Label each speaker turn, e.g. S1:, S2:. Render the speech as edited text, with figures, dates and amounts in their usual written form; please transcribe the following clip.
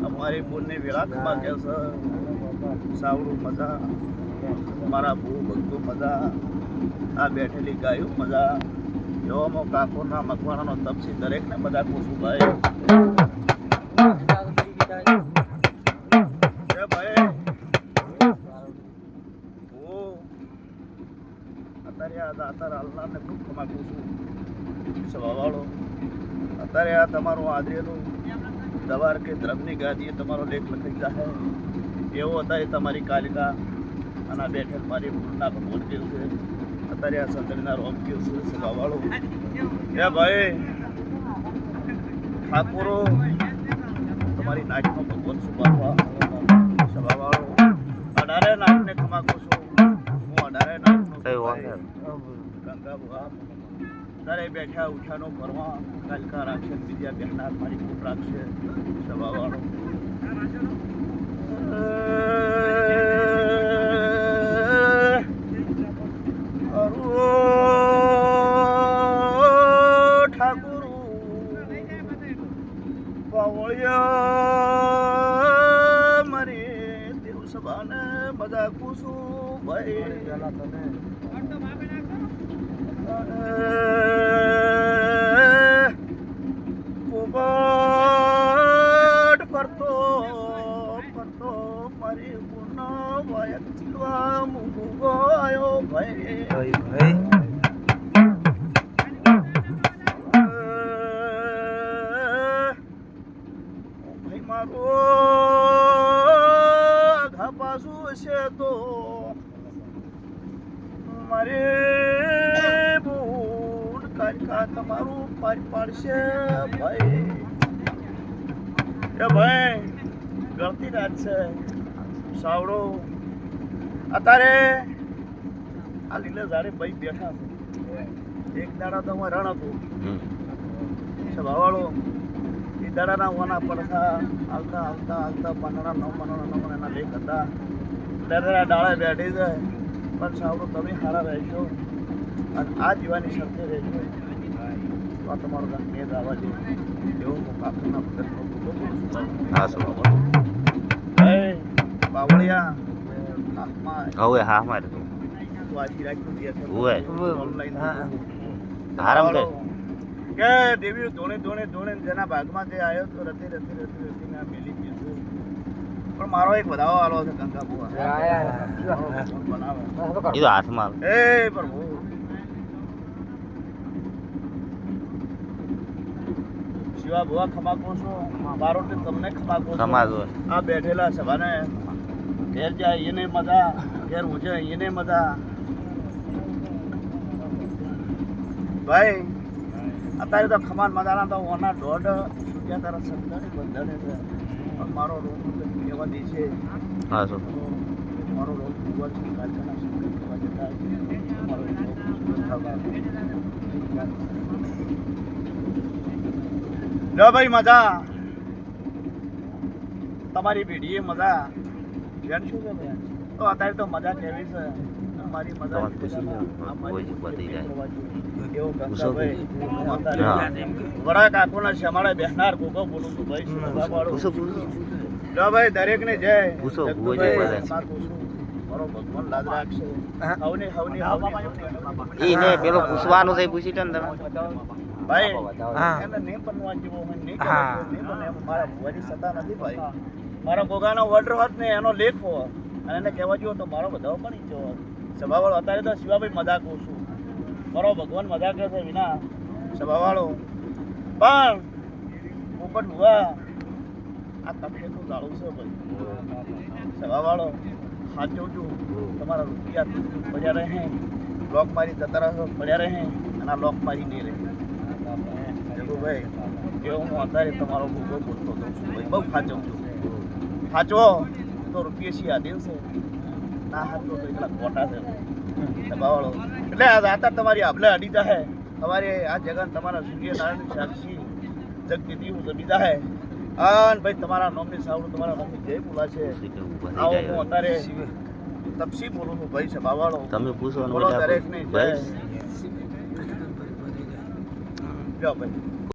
S1: અમારી બોલની વિરાટમાં કે છે સાવડું મજા, મારા બહુ બધું મજા, આ બેઠેલી ગાયું મજા, એવામાં કાકોના મકવાણાનો તપસી દરેકને બધા પૂછું ભાઈ અત્યારે હાલનારને ખૂબ કમાકું છું સવાવાળો. અત્યારે આ તમારું આદરેલું દવાર કે ધર્મની ગાદીએ તમારો લેખ લખાઈ જાય એવો અત્યારે તમારી કાલિકા અને બેઠેલ મારી ભૂલના ભગવાન કેવું છે. અત્યારે આ સંતરીના રોમ કેવું છે સવાવાળો. એ ભાઈ ઠાકોરો તમારી નાચનો ભગવાન સુભાવા સવાવાળો. 18 નાચને કમાકું છું હું, 18 નાચનો ગંગા ભુવા. તારે બેઠા ઉઠાનો ફરવા કાલકા રાખશે, બીજા બેઠનાર મારી ખૂબ રાખશે સવાવાળો. ઠાકુર પાવળિયા મારી દેવ સભાને બધા કુસું ભાઈ પોપટ ફરતો ફરતો મારી પૂર્ણ વાયક ચીલવા મૂકું ગયો ભાઈ ભાઈ મારો ઘા પાછું છે તો મારે કાલિકા તમારું પાર પાડશે ભાઈ. એ ભાઈ ગળતી રાત છે સાવડો. અત્યારે આ લીલે ઝાડે ભાઈ બેઠા છે. એક દાડા તો હું રણ હતું ભાવાળો. એ દાડાના ઓના પડતા આવતા આવતા આવતા 15 9 એના લેખ હતા. દાદા ડાળે બેઠી જાય પણ સાવડો તમે સારા રહેશો અને આ જીવાની શરતે રહેજો તો આ તમારો મેદ આવવા દે એવો હું કાકરના ભગતનો બાવળિયા
S2: હવે હા મારે
S1: તો આજી રાખતો
S2: ઓનલાઈન
S1: કે દેવી ધોણે જેના ભાગમાં જે આવ્યો તો રતી ના મેલી ગયું છે. પણ મારો એક વધાવો આલો છે કંકા બુઆ બનાવે
S2: એ તો હાથમાં
S1: એ પ્રભુ શિવા બુઆ ખમાકો છો મારો તે તમને ખમાકો
S2: ખમાજો.
S1: આ બેઠેલા સભાને ઘેર જાય એને મજા, ઘેર ઊંચે એને મજા ભાઈ. અત્યારે તો ખમાન મજાના તો ઓના 1.5 રૂપિયા તારા સંતાની બંધાને છે પણ મારો રોગ કહેવા દે છે.
S2: હા સર
S1: મારો રોગ ભગવાન શ્રી કાલકાના શંકર કહેવા જતા મારો લો ભાઈ મજા તમારી પેઢીએ મજા બેન શું છે બેન તો અત્યારે તો મજા કેવી છે મારી મજા વડા કાકોના શમાળે બેસનાર કોકો બોલું છું ભાઈ. જો ભાઈ દરેક ને જય મારો ભગવાન લાજ રાખશે.
S2: ઈને પેલો પૂછવાનું છે પૂછી લે ને તમે
S1: ભાઈ એને નહીં બનવા જેવો હોય નહીં બને મારા ભુવાજી સતા નથી ભાઈ. મારા ગોગાનો ઓર્ડર હોત ને એનો લેખ હો અને એને કહેવા જેવો તો મારો બધા પણ ઈચ્છો હોત. સભાવાળો અત્યારે તો શિવાભાઈ મજાક કહું છું મારો ભગવાન મજાક છે વિના સભાવાળો. પણ પોપટ ભુવા આ તકલીફનું જાળવું છે ભાઈ સભાવાળો. સાચવજો તમારા રૂપિયા પડ્યા રહે, લોક મારી જતા રહો પડ્યા રહે અને આ લોક મારી નહીં રહે ભાઈ. કે હું અત્યારે તમારો ભૂગો બોલતો હતો ભાઈ બહુ સાચવજો. સાચવો તો રૂપિયા આધીન છે, ના સાચવો તો એટલા ખોટા છે સભાવાળો. એટલે આ જાતા તમારી આભલે અડી જાય તમારે આ જગન તમારા સૂર્યનારાયણ સાક્ષી જગતી દીવું તો બીજા હે અને ભાઈ તમારા નામની સાવડું તમારા નામની જય બોલાશે આવો હું અત્યારે તપસી બોલું છું ભાઈ છે બાવાળો
S2: તમે પૂછો
S1: બોલો દરેકની જય.
S2: ભાઈ
S1: જાઓ ભાઈ